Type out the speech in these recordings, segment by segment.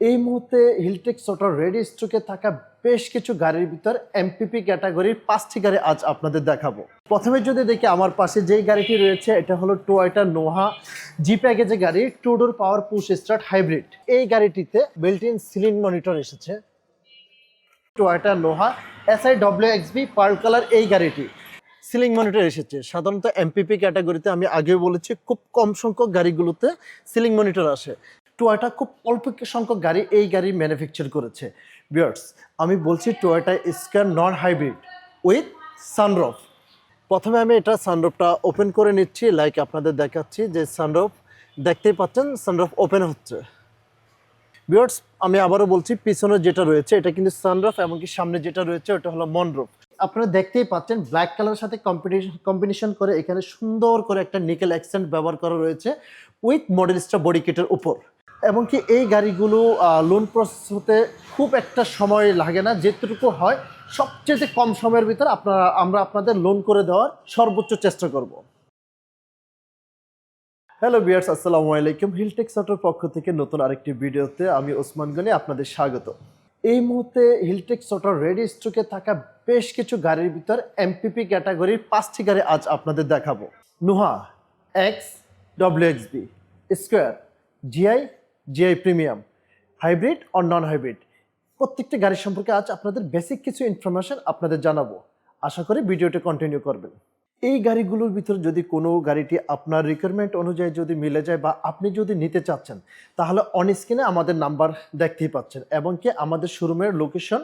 এই মুহূর্তে হিলটেক্স auto ready স্টকে থাকা বেশ কিছু গাড়ির ভিতর এমপিপি ক্যাটাগরির 5টি গাড়ি আজ আপনাদের দেখাবো। প্রথমে যদি দেখি আমার পাশে যেই গাড়িটি রয়েছে এটা হলো টয়োটা নোহা জি প্যাকেজের গাড়ি, two door power push start hybrid. এই গাড়িটিতে বিল্ট ইন সিলিং মনিটর এসেছে। Toyota Noha SIWXB pearl colour এই গাড়িটি সিলিং মনিটর এসেছে। সাধারণত এমপিপি ক্যাটাগরিতে আমি আগেও বলেছি খুব কম সংখ্যক গাড়িগুলোতে সিলিং মনিটর আসে। টয়োটা খুব অল্প সংখ্যক গাড়ি এই গাড়ি ম্যানুফ্যাকচার করেছে। ভিউয়ার্স, আমি বলছি Toyota square non hybrid with sunroof. প্রথমে আমি এটা সানরুফটা ওপেন করে নিচ্ছি। লাইক আপনাদের দেখাচ্ছি যে সানরুফ দেখতেই পাচ্ছেন, সানরুফ ওপেন হচ্ছে। ভিউয়ার্স, আমি আবারও বলছি পিছনে যেটা রয়েছে এটা কিন্তু সানরুফ, এমনকি সামনে যেটা রয়েছে ওটা হলো মনরুফ। আপনারা দেখতেই পাচ্ছেন ব্ল্যাক কালারের সাথে কম্বিনেশন করে এখানে সুন্দর করে একটা নিকেল অ্যাকসেন্ট ব্যবহার করা রয়েছে উইথ মডেলিস্টা বডি কিটের উপর। এমনকি এই গাড়িগুলো লোন প্রসেস হতে খুব একটা সময় লাগে না, যেটুকু হয় সবচেয়ে কম সময়ের ভিতর আমরা আপনাদের লোন করে দেওয়ার সর্বোচ্চ চেষ্টা করব। হ্যালো ভিউয়ার্স, আসসালামু আলাইকুম। হিলটেক্স অটোর পক্ষ থেকে নতুন আরেকটি ভিডিওতে আমি ওসমান গনি আপনাদের স্বাগত। এই মুহূর্তে হিলটেক্স অটোর রেডি স্টকে থাকা বেশ কিছু গাড়ির ভিতর এমপিপি ক্যাটাগরির 5টি গাড়ি আজ আপনাদের দেখাবো। Noha XWXB, square, GI premium, hybrid or non hybrid, প্রত্যেকটি গাড়ির সম্পর্কে আজ আপনাদের বেসিক কিছু ইনফরমেশন আপনাদের জানাবো। আশা করি ভিডিওটি কন্টিনিউ করবেন। এই গাড়িগুলোর ভিতরে যদি কোনো গাড়িটি আপনার রিকোয়ারমেন্ট অনুযায়ী যদি মিলে যায় বা আপনি যদি নিতে চাচ্ছেন, তাহলে অন স্ক্রিনে আমাদের নাম্বার দেখতেই পাচ্ছেন এবং কি আমাদের শোরুমের লোকেশন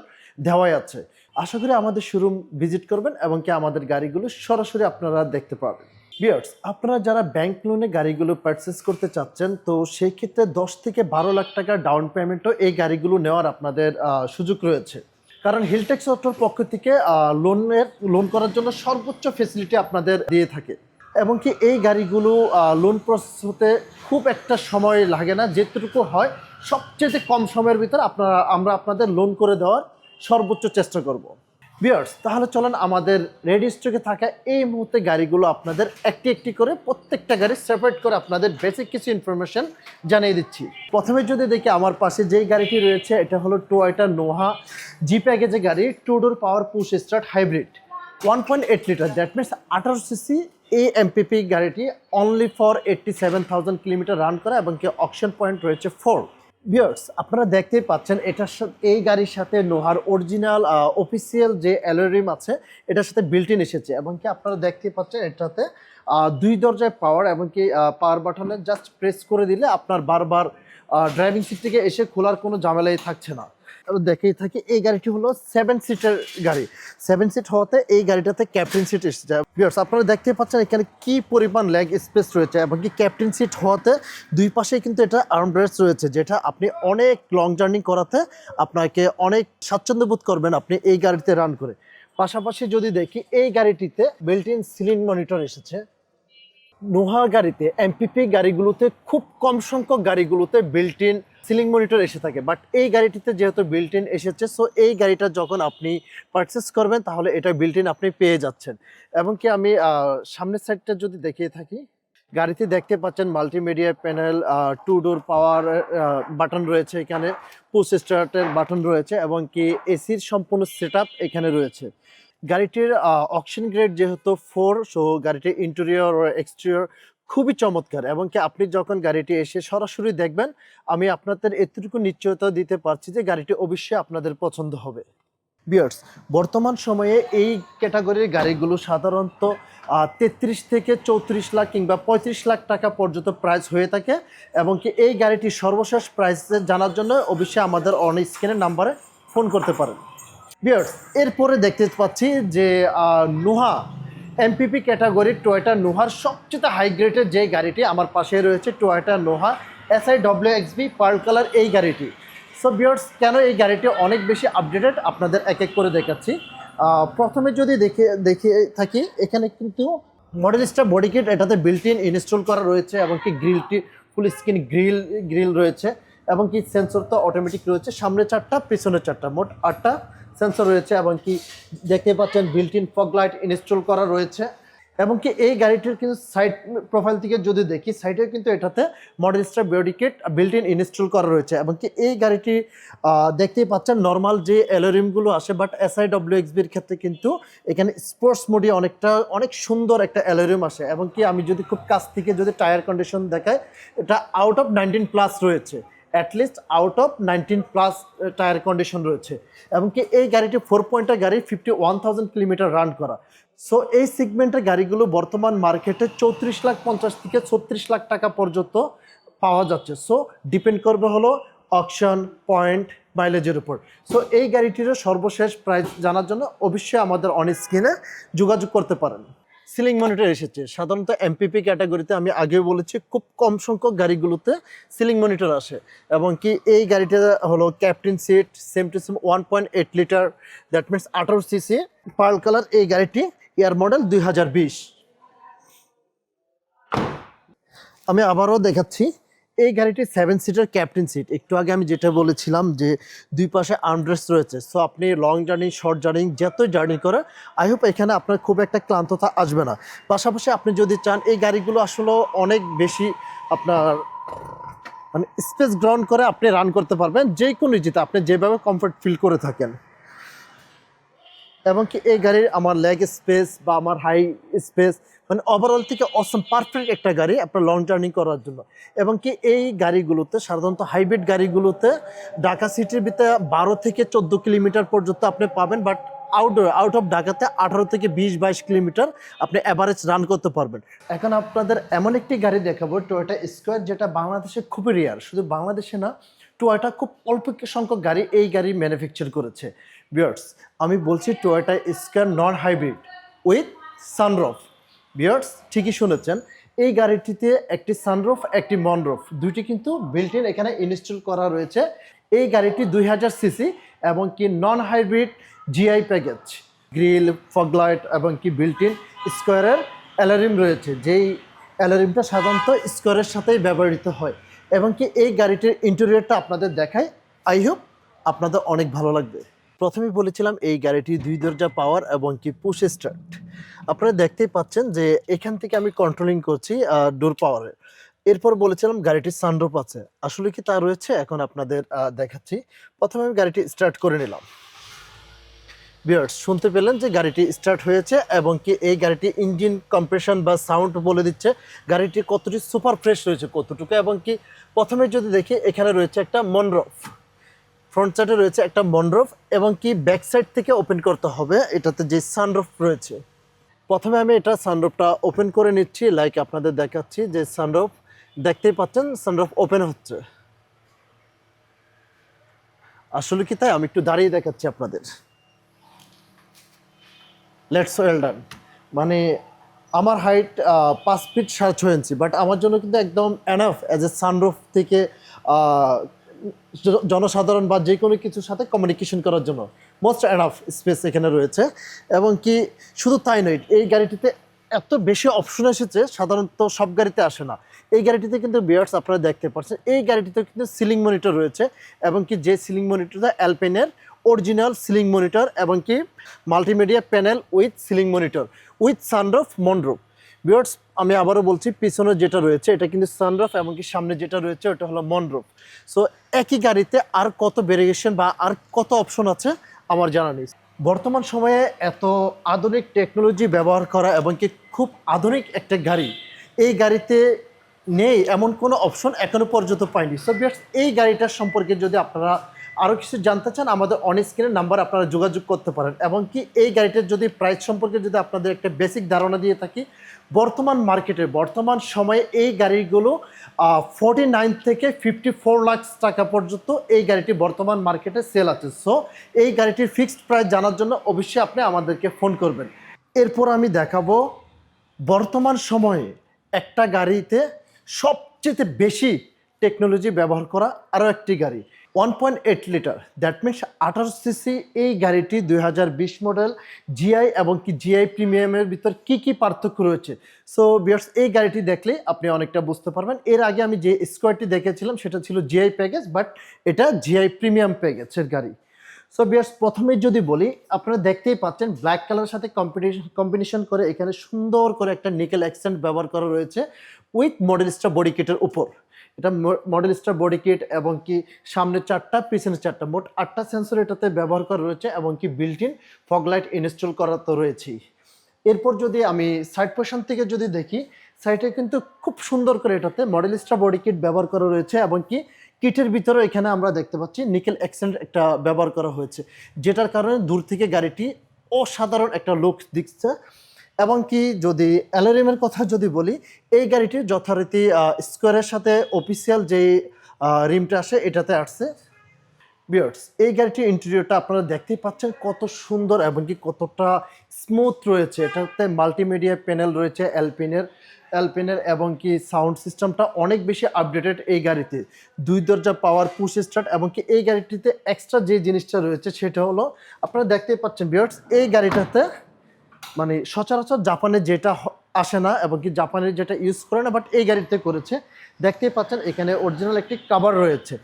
দেওয়াই আছে। আশা করি আমাদের শোরুম ভিজিট করবেন এবং কি আমাদের গাড়িগুলো সরাসরি আপনারা দেখতে পাবেন। ভিউয়ার্স, আপনারা যারা ব্যাংক লোনে গাড়িগুলো পারচেস করতে চাচ্ছেন, তো সেই ক্ষেত্রে 10 থেকে 12 লাখ টাকার ডাউন পেমেন্টও এই গাড়িগুলো নেওয়ার আপনাদের সুযোগ রয়েছে। কারণ হিলটেক্স অটোর পক্ষ থেকে লোন করার জন্য সর্বোচ্চ ফেসিলিটি আপনাদের দিয়ে থাকে এবং কি এই গাড়িগুলো লোন প্রসেস হতে খুব একটা সময় লাগে না, যেটুকু হয় সবচেয়ে কম সময়ের ভিতর আমরা আপনাদের লোন করে দেওয়ার সর্বোচ্চ চেষ্টা করব। ভিউয়ার্স, তাহলে চলেন আমাদের রেডি স্টকে থাকা এই মুহূর্তে গাড়িগুলো আপনাদের একটি একটি করে প্রত্যেকটা গাড়ি সেপারেট করে আপনাদের বেসিক কিছু ইনফরমেশন জানিয়ে দিচ্ছি। প্রথমে যদি দেখি আমার পাশে যেই গাড়িটি রয়েছে এটা হলো টয়োটা নোহা জি প্যাকেজের গাড়ি, two door power push start hybrid, 1.8 litre, that means 18 CC. এই এমপিপি গাড়িটি অনলি ফর 87,000 কিলোমিটার রান করা এবং কি অকশন পয়েন্ট রয়েছে 4। ভিউয়ার্স, আপনারা দেখতেই পাচ্ছেন এই গাড়ির সাথে নোহার অরিজিনাল অফিসিয়াল যে অ্যালয় রিম আছে এটার সাথে বিল্ট ইন এসেছে এবং কি আপনারা দেখতেই পাচ্ছেন এটাতে 2 দরজায় পাওয়ার এবং কি পাওয়ার বাটনে জাস্ট প্রেস করে দিলে আপনার বারবার ড্রাইভিং সিট থেকে এসে খোলার কোনো ঝামেলাই থাকছে না। দেখেই থাকি এই গাড়িটি হলো 7 সিটের গাড়ি। 7 সিট হওয়াতে এই গাড়িটাতে ক্যাপ্টেন সিট এসেছে। ভিউয়ার্স, আপনারা দেখতে পাচ্ছেন এখানে কি পরিমাণ লেগ স্পেস রয়েছে এবং কি ক্যাপ্টেন সিট হওয়াতে দুই পাশেই কিন্তু এটা আর্মরেস্ট রয়েছে, যেটা আপনি অনেক লং জার্নি করাতে আপনাকে অনেক স্বাচ্ছন্দ্য বোধ করবেন আপনি এই গাড়িতে রান করে। পাশাপাশি যদি দেখি এই গাড়িটিতে বিল্ট ইন সিলিং মনিটর এসেছে। নোহা গাড়িতে এমপিপি গাড়িগুলোতে খুব কম সংখ্যক গাড়িগুলোতে বিল্ট ইন সিলিং মনিটর এসে থাকে, বাট এই গাড়িটিতে যেহেতু বিল্ট ইন এসেছে, সো এই গাড়িটা যখন আপনি পারচেস করবেন তাহলে এটা বিল্ট ইন আপনি পেয়ে যাচ্ছেন। এবং কি আমি সামনের সাইডটা যদি দেখিয়ে থাকি, গাড়িতে দেখতে পাচ্ছেন multimedia panel, two door power button রয়েছে, এখানে পুশ স্টার্টের বাটন রয়েছে এবং কি এসির সম্পূর্ণ সেট এখানে রয়েছে। গাড়িটির অকশন গ্রেড যেহেতু 4, সো গাড়িটির ইন্টেরিয়র ও এক্সটেরিয়র খুবই চমৎকার এবং কি আপনি যখন গাড়িটি এসে সরাসরি দেখবেন, আমি আপনাদের এতটুকু নিশ্চয়তা দিতে পারছি যে গাড়িটি অবশ্যই আপনাদের পছন্দ হবে। ভিউয়ার্স, বর্তমান সময়ে এই ক্যাটাগরির গাড়িগুলো সাধারণত 33 থেকে 34 লাখ কিংবা 35 লাখ টাকা পর্যন্ত প্রাইস হয়ে থাকে এবং কি এই গাড়িটির সর্বশেষ প্রাইস জানার জন্য অবশ্যই আমাদের অন স্ক্রিনের নাম্বারে ফোন করতে পারেন। ভিউয়ার্স, এরপরে দেখতে পাচ্ছি যে নোহা এমপিপি ক্যাটাগরির টয়োটা নোহার সবচেয়ে হাই গ্রেডের যে গাড়িটি আমার পাশে রয়েছে, Toyota Noha SIWXB pearl colour এই গাড়িটি। সো ভিউয়ার্স, কেন এই গাড়িটি অনেক বেশি আপডেটেড আপনাদের এক এক করে দেখাচ্ছি। প্রথমে যদি দেখে থাকি, এখানে কিন্তু মডেলিস্টা বডি কিট এটাতে বিল্ট ইন ইনস্টল করা রয়েছে এবং কি গ্রিলটি ফুল স্ক্রিন গ্রিল রয়েছে এবং কি সেন্সর তো অটোমেটিক রয়েছে, সামনে 4টা পিছনে 4টা, মোট 8টা সেন্সর রয়েছে এবং কি দেখতে পাচ্ছেন built in fog light install করা রয়েছে এবং কি এই গাড়িটির কিন্তু সাইড প্রোফাইল থেকে যদি দেখি, সাইডে কিন্তু এটাতে model star body kit built in install করা রয়েছে। এবং কি এই গাড়িটি দেখতেই পাচ্ছেন নর্মাল যে অ্যালোরিমগুলো আসে, বাট SIWXBর ক্ষেত্রে কিন্তু এখানে স্পোর্টস মোডে অনেক সুন্দর একটা অ্যালোরিম আসে। এবং কি আমি যদি খুব কাছ থেকে যদি টায়ার কন্ডিশন দেখাই, এটা আউট অফ 19+ রয়েছে, at least out of 19+ tyre condition রয়েছে। এবং কি এই গাড়িটি 4 পয়েন্টের গাড়ি, 51,000 কিলোমিটার রান করা। সো এই সেগমেন্টের গাড়িগুলো বর্তমান মার্কেটে 34,50,000 থেকে 36 লাখ টাকা পর্যন্ত পাওয়া যাচ্ছে। সো ডিপেন্ড করবে হলো অকশন, পয়েন্ট, মাইলেজের উপর। সো এই গাড়িটিরও সর্বশেষ প্রাইস জানার জন্য অবশ্যই আমাদের অন স্ক্রিনে যোগাযোগ করতে পারেন। সিলিং মনিটর এসেছে সাধারণত MPP ক্যাটাগরিতে, আমি আগেও বলেছি খুব কম সংখ্যক গাড়িগুলোতে সিলিং মনিটর আসে। এবং কি এই গাড়িটা হলো captain seat, same to same 1.8 litre, that means 18 CC, pearl colour. এই গাড়িটি ইয়ার মডেল 2020। আমি আবারও দেখাচ্ছি, এই গাড়িটি 7 সিটার ক্যাপ্টেন সিট। একটু আগে আমি যেটা বলেছিলাম যে দুই পাশে আর্মরেস্ট রয়েছে। সো আপনি লং জার্নি, শর্ট জার্নি, যতই জার্নি করে আই হোপ এখানে আপনার খুব একটা ক্লান্ততা আসবে না। পাশাপাশি আপনি যদি চান, এই গাড়িগুলো আসলে অনেক বেশি আপনার মানে স্পেস গ্রহণ করে, আপনি রান করতে পারবেন যে কোনো রিজিতে, আপনি যেভাবে কমফর্ট ফিল করে থাকেন। এবং কি এই গাড়ির আমার লেগ স্পেস বা আমার হাই স্পেস মানে ওভারঅল থেকে অসম পারফেক্ট একটা গাড়ি আপনার লং জার্নি করার জন্য। এবং কি এই গাড়িগুলোতে সাধারণত হাইব্রিড গাড়িগুলোতে ঢাকা সিটির ভিতরে 12 থেকে 14 কিলোমিটার পর্যন্ত আপনি পাবেন, বাট আউট অফ ঢাকাতে 18 থেকে 20-22 কিলোমিটার আপনি অ্যাভারেজ রান করতে পারবেন। এখন আপনাদের এমন একটি গাড়ি দেখাবো, টয়োটা স্কোয়ার, যেটা বাংলাদেশে খুবই রেয়ার। শুধু বাংলাদেশে না, টয়োটা খুব অল্প সংখ্যক গাড়ি এই গাড়ি ম্যানুফ্যাকচার করেছে। ভিউয়ার্স, আমি বলছি Toyota square non hybrid with sunroof. Viewers, ঠিকই শুনেছেন, এই গাড়িটিতে একটি সানরুফ, একটি মনরুফ, দুইটি কিন্তু বিল্ট ইন এখানে ইনস্টল করা রয়েছে। এই গাড়িটি 2000 সিসি এবং কি non hybrid GI package, grill, fog light এবং কি বিল্ট ইন স্কোয়ারের অ্যালারিম রয়েছে, যেই অ্যালারিমটা সাধারণত স্কোয়ারের সাথেই ব্যবহৃত হয়। এবং কি এই গাড়িটির ইন্টেরিয়রটা আপনাদের দেখায়, আই হোপ আপনাদের অনেক ভালো লাগবে। প্রথমেই বলেছিলাম এই গাড়িটি 2 দরজা পাওয়ার এবং কি পুশ স্টার্ট। আপনারা দেখতেই পাচ্ছেন যে এখান থেকে আমি কন্ট্রোলিং করছি ডোর পাওয়ারের। এরপর বলেছিলাম গাড়িটির সানরুফ আছে, আসলে কি তা রয়েছে এখন আপনাদের দেখাচ্ছি। প্রথমে আমি গাড়িটি স্টার্ট করে নিলাম। ভিউয়ার্স, শুনতে পেলেন যে গাড়িটি স্টার্ট হয়েছে এবং কি এই গাড়িটি ইঞ্জিন কম্প্রেশন বা সাউন্ড বলে দিচ্ছে গাড়িটি কতটি সুপার ফ্রেশ রয়েছে কতটুকু। এবং কি প্রথমে যদি দেখি, এখানে রয়েছে একটা মনরফ, ফ্রন্ট সাইডে রয়েছে একটা মনরফ এবং কি ব্যাক সাইড থেকে ওপেন করতে হবে এটাতে যে সানরুফ রয়েছে। প্রথমে আমি এটা সানরুফটা ওপেন করে নিচ্ছি, লাইক আপনাদের দেখাচ্ছি যে সানরুফ দেখতেই পাচ্ছেন, সানরুফ ওপেন হচ্ছে। আসলে কি তাই? আমি একটু দাঁড়িয়ে দেখাচ্ছি আপনাদের। Let's well done. মানে আমার হাইট 5 ফিট 6.5 ইঞ্চি, বাট আমার জন্য কিন্তু একদম এনাফ অ্যাজ এ সানরুফ থেকে জনসাধারণ বা যে কোনো কিছুর সাথে কমিউনিকেশন করার জন্য মোস্ট এনাফ স্পেস এখানে রয়েছে। এবং কি শুধু তাই নয়, এই গাড়িটিতে এত বেশি অপশন এসেছে, সাধারণত সব গাড়িতে আসে না। এই গাড়িটিতে কিন্তু ভিউয়ার্স আপনারা দেখতে পাচ্ছেন, এই গাড়িটিতে কিন্তু সিলিং মনিটর রয়েছে। এবং কি যে সিলিং মনিটরটা অ্যালপেনের অরিজিনাল সিলিং মনিটর এবং কি multimedia panel with ceiling monitor with sunroof, moonroof. Viewers, আমি আবারও বলছি, পিছনে যেটা রয়েছে এটা কিন্তু সানরুফ এবং কি সামনে যেটা রয়েছে ওটা হলো মনরুফ। সো একই গাড়িতে আর কত ভেরিয়েশন বা আর কত অপশন আছে আমার জানা নেই। বর্তমান সময়ে এত আধুনিক টেকনোলজি ব্যবহার করা এবং কি খুব আধুনিক একটা গাড়ি, এই গাড়িতে নেই এমন কোনো অপশন এখনো পর্যন্ত পাইনি। সো ভিউয়ার্স, এই গাড়িটার সম্পর্কে যদি আপনারা আরও কিছু জানতে চান, আমাদের অন স্ক্রিনের নাম্বার আপনারা যোগাযোগ করতে পারেন। এবং কি এই গাড়িটার যদি প্রাইস সম্পর্কে যদি আপনাদের একটা বেসিক ধারণা দিয়ে থাকি, বর্তমান মার্কেটে বর্তমান সময়ে এই গাড়িগুলো 49 থেকে 54 লাখ টাকা পর্যন্ত এই গাড়িটি বর্তমান মার্কেটে সেল আছে। সো এই গাড়িটির ফিক্সড প্রাইস জানার জন্য অবশ্যই আপনি আমাদেরকে ফোন করবেন। এরপর আমি দেখাবো বর্তমান সময়ে একটা গাড়িতে সবচেয়ে বেশি টেকনোলজি ব্যবহার করা আরও একটি গাড়ি, 1.8 লিটার, দ্যাট মিনস 18 সিসি। এই গাড়িটি 2020 মডেল জিআই এবং কি জিআই প্রিমিয়ামের ভিতর কি কি পার্থক্য রয়েছে। সো ভিউয়ার্স, এই গাড়িটি দেখলে আপনি অনেকটা বুঝতে পারবেন। এর আগে আমি যে স্কোয়ারটি দেখেছিলাম সেটা ছিল জিআই প্যাকেজ, বাট এটা জিআই প্রিমিয়াম প্যাকেজের গাড়ি। সো ভিউয়ার্স প্রথমেই যদি বলি, আপনারা দেখতেই পাচ্ছেন ব্ল্যাক কালারের সাথে কম্বিনেশন করে এখানে সুন্দর করে একটা নিকেল অ্যাকসেন্ট ব্যবহার করা রয়েছে উইথ মডেল স্টার বডি কিটের উপর। এটা মডেল স্টার বডি কিট এবং কি সামনে 4টা পিছনে 4টা মোট 8টা সেন্সর এটাতে ব্যবহার করা রয়েছে এবং কি built in fog light install করা তো রয়েছেই। এরপর যদি আমি সাইড পোর্শন থেকে যদি দেখি, সাইডে কিন্তু খুব সুন্দর করে এটাতে মডেল স্টার বডি কিট ব্যবহার করা রয়েছে এবং কি কিটের ভিতরে এখানে আমরা দেখতে পাচ্ছি নিকেল অ্যাকসেন্ট একটা ব্যবহার করা হয়েছে, যেটার কারণে দূর থেকে গাড়িটি অসাধারণ একটা লুক দিচ্ছে। এবং কি যদি অ্যালোরিমের কথা যদি বলি, এই গাড়িটির যথারীতি স্কোয়ারের সাথে অফিসিয়াল যেই রিমটা আসে এটাতে আসছে। ভিউয়ার্স এই গাড়িটির ইন্টেরিয়রটা আপনারা দেখতেই পাচ্ছেন কত সুন্দর এবং কি কতটা স্মুথ রয়েছে। এটাতে মাল্টিমিডিয়া প্যানেল রয়েছে অ্যালপিনের এবং কি সাউন্ড সিস্টেমটা অনেক বেশি আপডেটেড এই গাড়িতে। 2 দরজা পাওয়ার পুশ স্টার্ট এবং কি এই গাড়িটিতে এক্সট্রা যে জিনিসটা রয়েছে সেটা হলো আপনারা দেখতেই পাচ্ছেন ভিউয়ার্স, এই গাড়িটাতে মানে সচরাচর জাপানে যেটা আসে না এবং কি জাপানের যেটা ইউজ করে না, বাট এই গাড়িতে করেছে। দেখতেই পাচ্ছেন এখানে অরিজিনাল একটি কাভার রয়েছে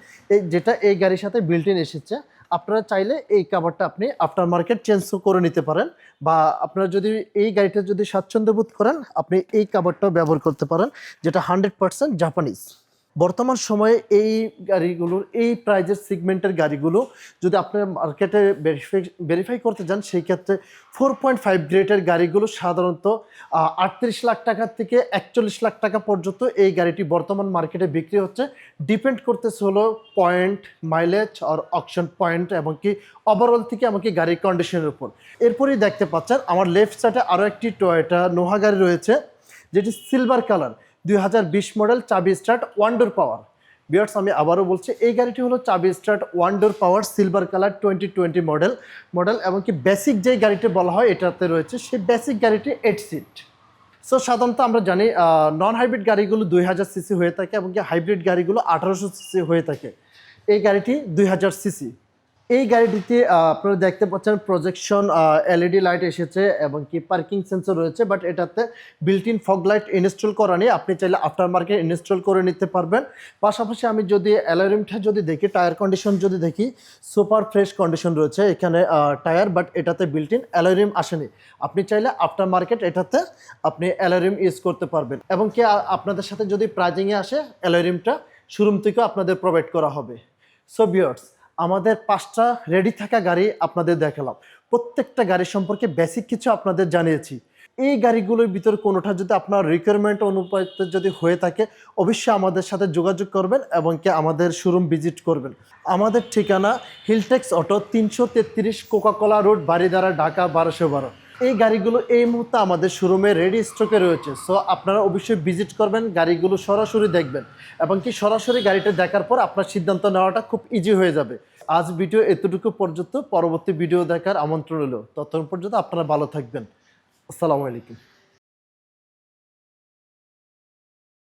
যেটা এই গাড়ির সাথে বিল্ট ইন এসেছে। আপনারা চাইলে এই কাভারটা আপনি আফটার মার্কেট চেঞ্জ করে নিতে পারেন, বা আপনারা যদি এই গাড়িটা যদি স্বাচ্ছন্দ্য বোধ করেন আপনি এই কাভারটাও ব্যবহার করতে পারেন, যেটা 100% জাপানিজ। বর্তমান সময়ে এই গাড়িগুলোর এই প্রাইজের সেগমেন্টের গাড়িগুলো যদি আপনার মার্কেটে ভেরিফাই করতে যান, সেই ক্ষেত্রে 4.5 গ্রেডের গাড়িগুলো সাধারণত 38 লাখ টাকা থেকে 41 লাখ টাকা পর্যন্ত এই গাড়িটি বর্তমান মার্কেটে বিক্রি হচ্ছে। ডিপেন্ড করতেছে হলো পয়েন্ট, মাইলেজ আর অকশন পয়েন্ট এবং কি ওভারঅল থেকে এমনকি গাড়ির কন্ডিশনের উপর। এরপরেই দেখতে পাচ্ছেন আমার লেফট সাইডে আরও একটি টয়োটা নোহা গাড়ি রয়েছে, যেটি সিলভার কালার 2020 মডেল, চাবি স্টার্ট, 1 ডোর পাওয়ার। ভিউয়ার্স আমি আবারও বলছি, এই গাড়িটি হলো চাবি স্টার্ট, 1 ডোর পাওয়ার, সিলভার কালার, 2020 মডেল এবং কি বেসিক যেই গাড়িটি বলা হয় এটাতে রয়েছে, সেই বেসিক গাড়িটি 8 সিট। সো সাধারণত আমরা জানি নন হাইব্রিড গাড়িগুলো 2000 সিসি হয়ে থাকে এবং কি হাইব্রিড গাড়িগুলো 1800 সিসি হয়ে থাকে। এই গাড়িটি 2000 সিসি। এই গাড়িটিতে আপনারা দেখতে পাচ্ছেন প্রজেকশন এলইডি লাইট এসেছে এবং কি পার্কিং সেন্সর রয়েছে, বাট এটাতে built in fog light install করা নেই। আপনি চাইলে আফটার মার্কেট ইনস্টল করে নিতে পারবেন। পাশাপাশি আমি যদি অ্যালোরিমটা যদি দেখি, টায়ার কন্ডিশন যদি দেখি, সুপার ফ্রেশ কন্ডিশন রয়েছে এখানে টায়ার, বাট এটাতে বিল্ট ইন অ্যালোরিম আসেনি। আপনি চাইলে আফটার মার্কেট এটাতে আপনি অ্যালোরিম ইউজ করতে পারবেন এবং কি আপনাদের সাথে যদি প্রাইজিংয়ে আসে অ্যালোরিমটা শোরুম থেকেও আপনাদের প্রোভাইড করা হবে। সো ভিউয়ার্স আমাদের 5টা রেডি থাকা গাড়ি আপনাদের দেখালাম, প্রত্যেকটা গাড়ি সম্পর্কে বেসিক কিছু আপনাদের জানিয়েছি। এই গাড়িগুলোর ভিতর কোনোটা যদি আপনার রিকোয়ারমেন্ট অনুপাতে যদি হয়ে থাকে অবশ্যই আমাদের সাথে যোগাযোগ করবেন এবং কি আমাদের শোরুম ভিজিট করবেন। আমাদের ঠিকানা Hiltex auto, 333 Coca Cola road, Baridhara, Dhaka 1212। এই গাড়িগুলো এই মুহূর্তে আমাদের শোরুমে রেডি স্টকে রয়েছে। সো আপনারা অবশ্যই ভিজিট করবেন, গাড়িগুলো সরাসরি দেখবেন এবং কি সরাসরি গাড়িটা দেখার পর আপনার সিদ্ধান্ত নেওয়াটা খুব ইজি হয়ে যাবে। আজ ভিডিও এতটুকু পর্যন্ত, পরবর্তী ভিডিও দেখার আমন্ত্রণ রইল। ততক্ষণ পর্যন্ত আপনারা ভালো থাকবেন। আসসালামু আলাইকুম।